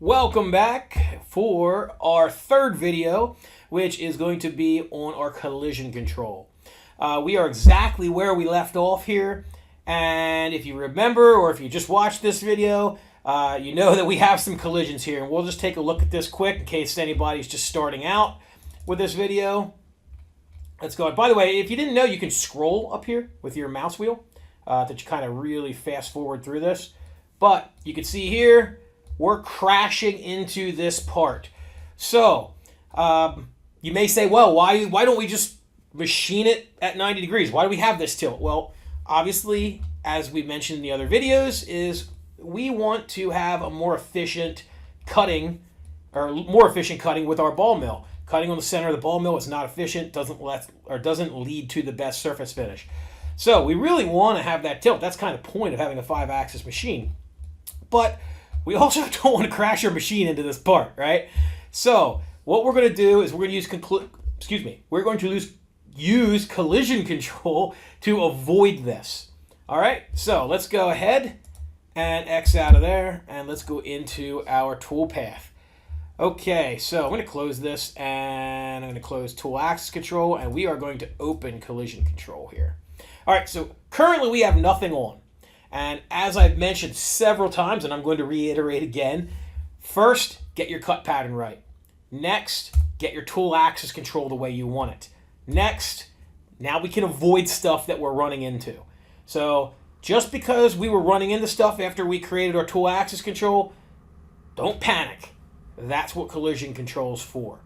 Welcome back for our third video, which is going to be on our collision control. We are exactly where we left off here, and if you remember or if you just watched this video, you know that we have some collisions here, and we'll just take a look at this quick in case anybody's just starting out with this video. Let's go. By the way, if you didn't know, you can scroll up here with your mouse wheel to kind of really fast forward through this, but you can see here we're crashing into this part. So you may say, well, why don't we just machine it at 90 degrees? Why do we have this tilt? Well, obviously, as we mentioned in the other videos, is we want to have a more efficient cutting with our ball mill. Cutting on the center of the ball mill is not efficient, doesn't lead to the best surface finish. So we really want to have that tilt. That's kind of the point of having a 5-axis machine. But we also don't want to crash our machine into this part, right? So what we're going to do is we're going to use collision control to avoid this. All right, so let's go ahead and X out of there, and let's go into our toolpath. Okay, so I'm going to close this, and I'm going to close tool axis control, and we are going to open collision control here. All right, so currently we have nothing on. And as I've mentioned several times, and I'm going to reiterate again, first, get your cut pattern right. Next, get your tool axis control the way you want it. Next, now we can avoid stuff that we're running into. So just because we were running into stuff after we created our tool axis control, don't panic. That's what collision control is for.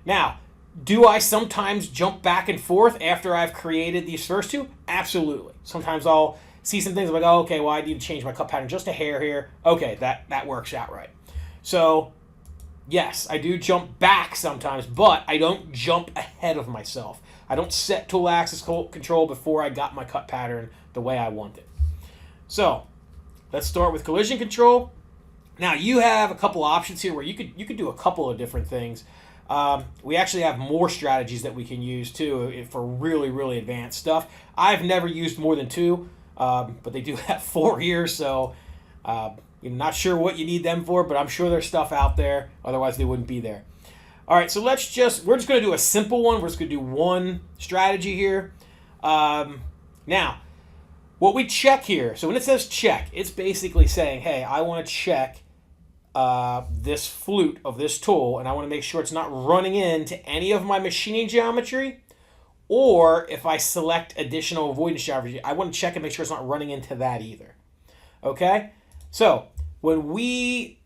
Now, do I sometimes jump back and forth after I've created these first two? Absolutely. Sometimes I'll see some things, I'm like, oh, okay, well, I need to change my cut pattern just a hair here. Okay, that works out right. So, yes, I do jump back sometimes, but I don't jump ahead of myself. I don't set tool axis control before I got my cut pattern the way I want it. So, let's start with collision control. Now, you have a couple options here where you could do a couple of different things. We actually have more strategies that we can use, too, for really, really advanced stuff. I've never used more than two. But they do have 4 here, so I'm not sure what you need them for, but I'm sure there's stuff out there. Otherwise, they wouldn't be there. All right, so we're just going to do a simple one. We're just going to do one strategy here. Now, what we check here, so when it says check, it's basically saying, hey, I want to check this flute of this tool, and I want to make sure it's not running into any of my machining geometry. Or if I select additional avoidance geometry, I want to check and make sure it's not running into that either. Okay? So when we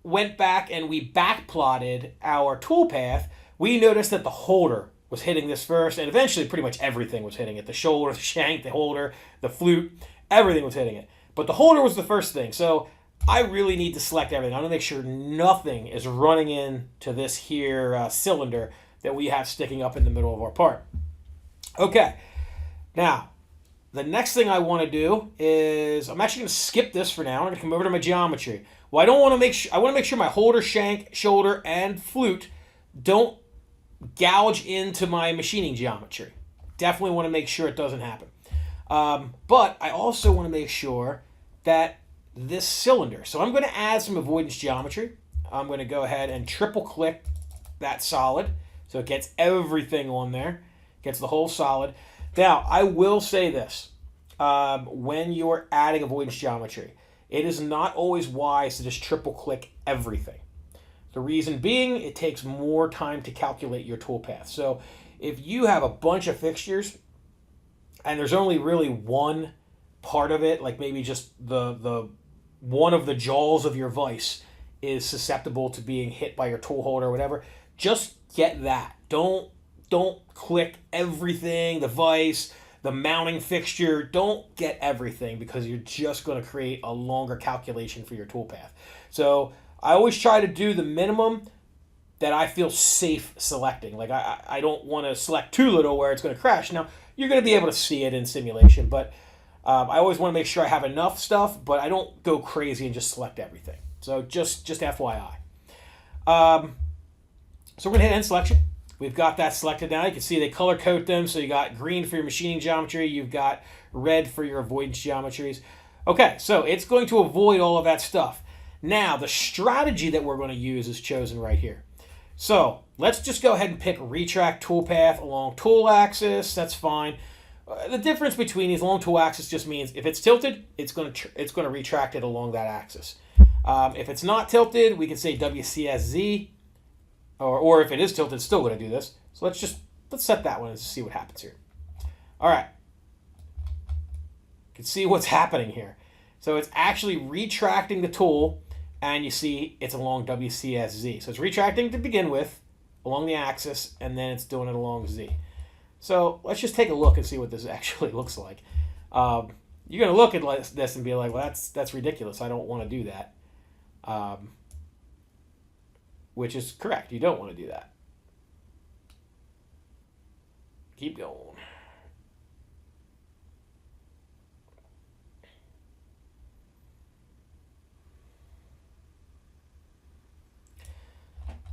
went back and we back plotted our toolpath, we noticed that the holder was hitting this first, and eventually pretty much everything was hitting it. The shoulder, the shank, the holder, the flute, everything was hitting it. But the holder was the first thing. So I really need to select everything. I want to make sure nothing is running into this here cylinder that we have sticking up in the middle of our part. Okay, now, the next thing I want to do is, I'm actually going to skip this for now. I'm going to come over to my geometry. Well, I want to make sure my holder, shank, shoulder, and flute don't gouge into my machining geometry. Definitely want to make sure it doesn't happen. But I also want to make sure that this cylinder, so I'm going to add some avoidance geometry. I'm going to go ahead and triple click that solid so it gets everything on there. Gets the whole solid. Now, I will say this. When you're adding avoidance geometry, it is not always wise to just triple click everything. The reason being, it takes more time to calculate your toolpath. So if you have a bunch of fixtures and there's only really one part of it, like maybe just the one of the jaws of your vise is susceptible to being hit by your tool holder or whatever, just get that. Don't click everything, the vise, the mounting fixture. Don't get everything because you're just going to create a longer calculation for your toolpath. So I always try to do the minimum that I feel safe selecting. Like I don't want to select too little where it's going to crash. Now, you're going to be able to see it in simulation, but I always want to make sure I have enough stuff, but I don't go crazy and just select everything. So just FYI. So we're going to hit end selection. We've got that selected now. You can see they color code them. So you got green for your machining geometry. You've got red for your avoidance geometries. Okay, so it's going to avoid all of that stuff. Now, the strategy that we're going to use is chosen right here. So let's just go ahead and pick retract toolpath along tool axis. That's fine. The difference between these along tool axis just means if it's tilted, it's going to retract it along that axis. If it's not tilted, we can say WCSZ, or if it is tilted, it's still going to do this. So let's set that one and see what happens here. All right. You can see what's happening here. So it's actually retracting the tool, and you see it's along WCSZ. So it's retracting to begin with along the axis, and then it's doing it along Z. So let's just take a look and see what this actually looks like. You're going to look at this and be like, well, that's ridiculous. I don't want to do that. Which is correct. You don't want to do that. Keep going.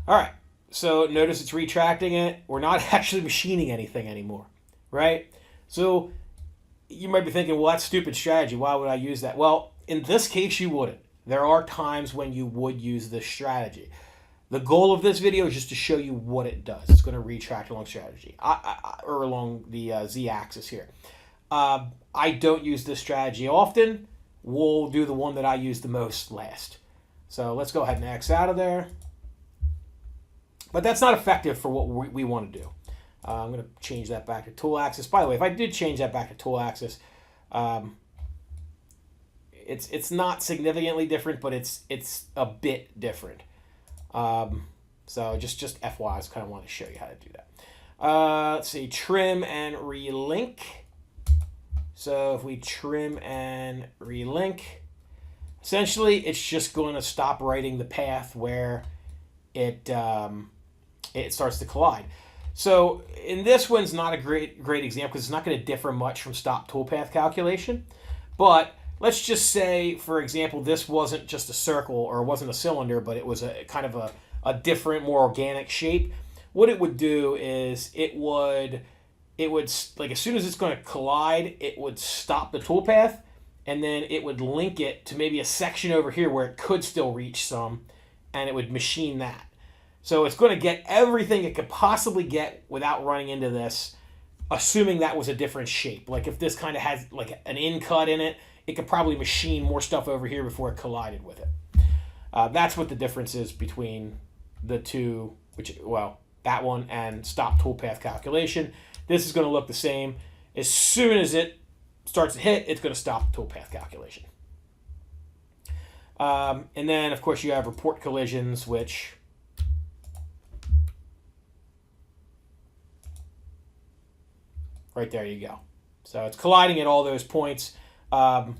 All right, so notice it's retracting it. We're not actually machining anything anymore, right? So you might be thinking, well, that's stupid strategy. Why would I use that? Well, in this case, you wouldn't. There are times when you would use this strategy. The goal of this video is just to show you what it does. It's going to retract along strategy, or along the Z-axis here. I don't use this strategy often. We'll do the one that I use the most last. So let's go ahead and X out of there. But that's not effective for what we want to do. I'm going to change that back to tool axis. By the way, if I did change that back to tool axis, it's not significantly different, but it's a bit different. So just FYI, I just kind of want to show you how to do that. Let's see, trim and relink. So if we trim and relink, essentially it's just going to stop writing the path where it starts to collide. So in this one's not a great example because it's not going to differ much from stop toolpath calculation. But let's just say, for example, this wasn't just a circle or it wasn't a cylinder, but it was a kind of a different, more organic shape. What it would do is it would like as soon as it's going to collide, it would stop the toolpath, and then it would link it to maybe a section over here where it could still reach some, and it would machine that. So it's going to get everything it could possibly get without running into this, assuming that was a different shape. Like if this kind of has like an in cut in it, it could probably machine more stuff over here before it collided with it. That's what the difference is between the two, that one and stop toolpath calculation. This is going to look the same. As soon as it starts to hit, it's going to stop toolpath calculation. And then, of course, you have report collisions, which right there you go. So it's colliding at all those points. I've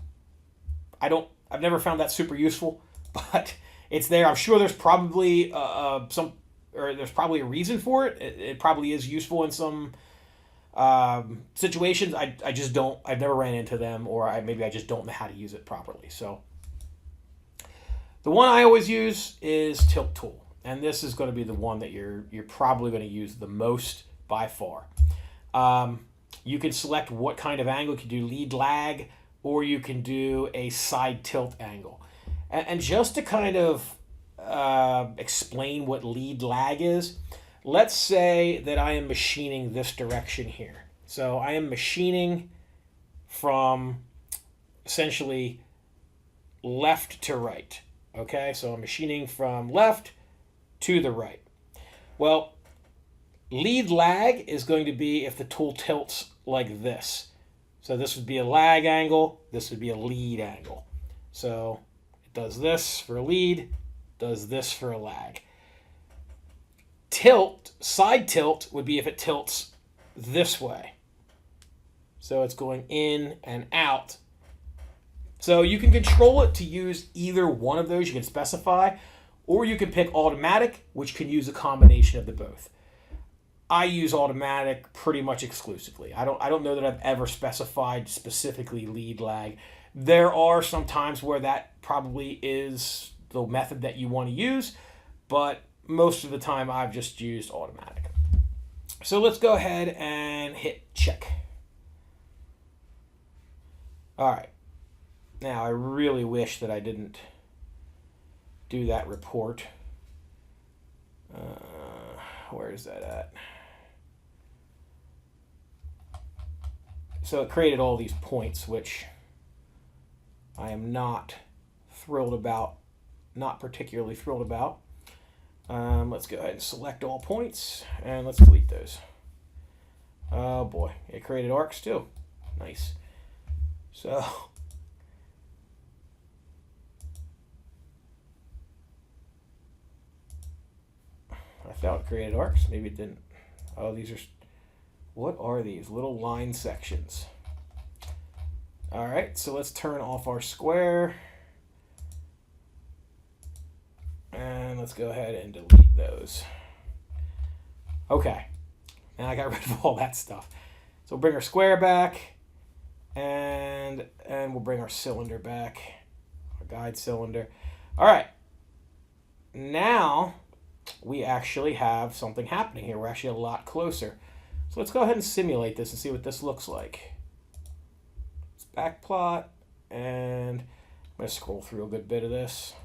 never found that super useful, but it's there. I'm sure there's probably there's probably a reason for it. It probably is useful in some situations. I just don't. I've never ran into them, or maybe I just don't know how to use it properly. So the one I always use is tilt tool, and this is going to be the one that you're probably going to use the most by far. You can select what kind of angle. You can do lead lag, or you can do a side tilt angle. And just to kind of explain what lead lag is, let's say that I am machining this direction here. So I am machining from essentially left to right. Okay, so I'm machining from left to the right. Well, lead lag is going to be if the tool tilts like this. So this would be a lag angle, this would be a lead angle. So it does this for a lead, does this for a lag. Tilt, side tilt, would be if it tilts this way. So it's going in and out. So you can control it to use either one of those. You can specify, or you can pick automatic, which can use a combination of the both. I use automatic pretty much exclusively. I don't know that I've ever specified specifically lead lag. There are some times where that probably is the method that you want to use, but most of the time I've just used automatic. So let's go ahead and hit check. All right. Now I really wish that I didn't do that report. Where is that at? So it created all these points, which I am not thrilled about, not particularly thrilled about. Let's go ahead and select all points, and let's delete those. Oh boy, it created arcs too. Nice. So I thought it created arcs. Maybe it didn't. Oh, these are... What are these? Little line sections. All right, so let's turn off our square. And let's go ahead and delete those. Okay. Now I got rid of all that stuff. So we'll bring our square back. And we'll bring our cylinder back. Our guide cylinder. All right. Now we actually have something happening here. We're actually a lot closer. So let's go ahead and simulate this and see what this looks like. Let's backplot, and I'm going to scroll through a good bit of this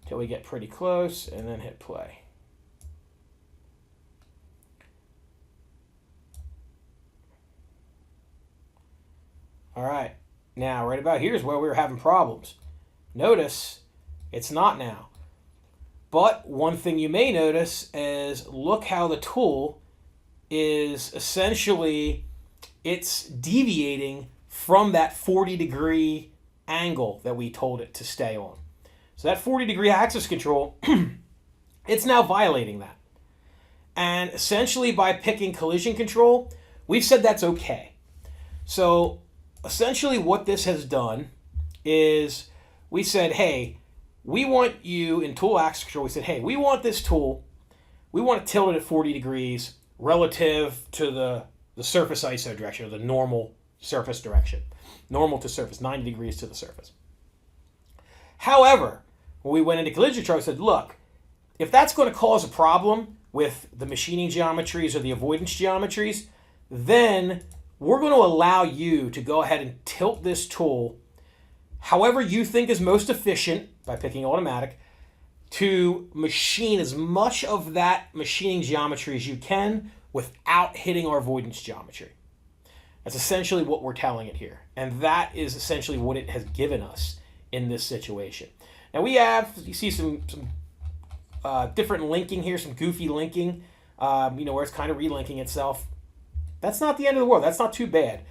until we get pretty close, and then hit play. All right, now right about here is where we were having problems. Notice it's not now. But one thing you may notice is look how the tool is essentially, it's deviating from that 40-degree angle that we told it to stay on. So that 40-degree axis control, it's now violating that. And essentially by picking collision control, we've said that's okay. So essentially what this has done is we said, hey, we want you in tool axis control, we said, hey, we want this tool, we want to tilt it at 40 degrees relative to the surface ISO direction, or the normal surface direction. Normal to surface, 90 degrees to the surface. However, when we went into collision control, we said, look, if that's going to cause a problem with the machining geometries or the avoidance geometries, then we're going to allow you to go ahead and tilt this tool however you think is most efficient by picking automatic to machine as much of that machining geometry as you can without hitting our avoidance geometry. That's essentially what we're telling it here. And that is essentially what it has given us in this situation. Now we have, you see some different linking here, some goofy linking, where it's kind of relinking itself. That's not the end of the world. That's not too bad.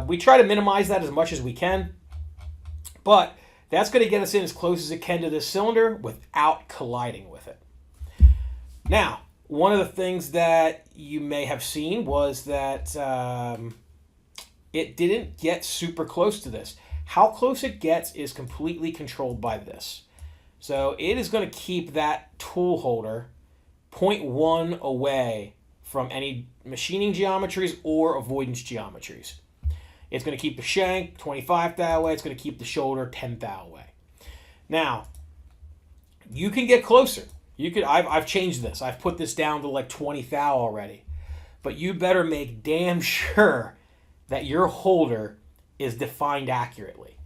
We try to minimize that as much as we can, but that's going to get us in as close as it can to this cylinder without colliding with it. Now, one of the things that you may have seen was that it didn't get super close to this. How close it gets is completely controlled by this. So it is going to keep that tool holder 0.1 away from any machining geometries or avoidance geometries. It's going to keep the shank 25 thou away. It's going to keep the shoulder 10 thou away. Now, you can get closer. I've changed this. I've put this down to like 20 thou already. But you better make damn sure that your holder is defined accurately.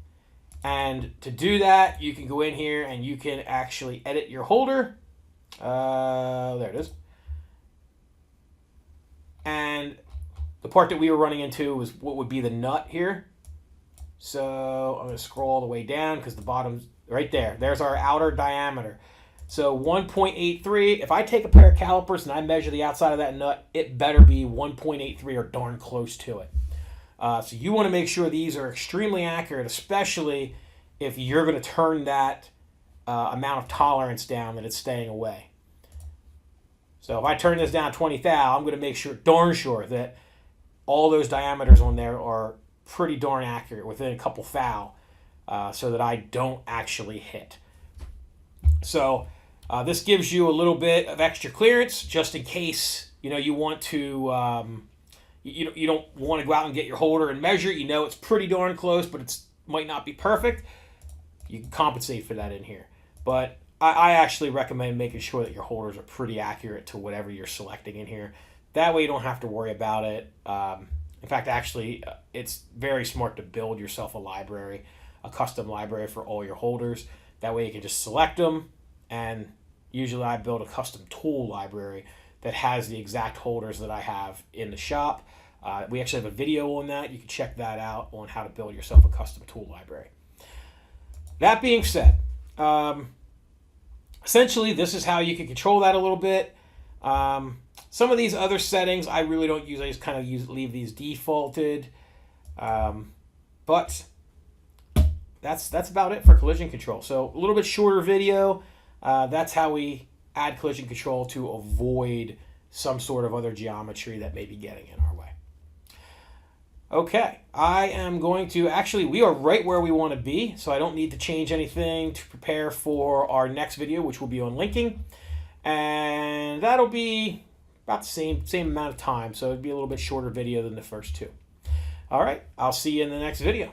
And to do that, you can go in here and you can actually edit your holder. There it is. And the part that we were running into was what would be the nut here. So I'm going to scroll all the way down because the bottom's right there. There's our outer diameter. So 1.83. If I take a pair of calipers and I measure the outside of that nut, it better be 1.83 or darn close to it. So you want to make sure these are extremely accurate, especially if you're going to turn that amount of tolerance down that it's staying away. So if I turn this down 20 thou, I'm going to make sure, darn sure, that all those diameters on there are pretty darn accurate within a couple thou, so that I don't actually hit. So this gives you a little bit of extra clearance just in case you want to you don't want to go out and get your holder and measure. It's pretty darn close, but it might not be perfect. You can compensate for that in here. But I actually recommend making sure that your holders are pretty accurate to whatever you're selecting in here. That way you don't have to worry about it. In fact, actually, it's very smart to build yourself a library, a custom library for all your holders. That way you can just select them, and usually I build a custom tool library that has the exact holders that I have in the shop. We actually have a video on that. You can check that out on how to build yourself a custom tool library. That being said, essentially this is how you can control that a little bit. Some of these other settings I really don't use. I just kind of leave these defaulted. But that's about it for collision control. So a little bit shorter video. That's how we add collision control to avoid some sort of other geometry that may be getting in our way. Okay, I am going to, actually, we are right where we want to be, so I don't need to change anything to prepare for our next video, which will be on linking. And that'll be about the same amount of time, so it'll be a little bit shorter video than the first two. All right, I'll see you in the next video.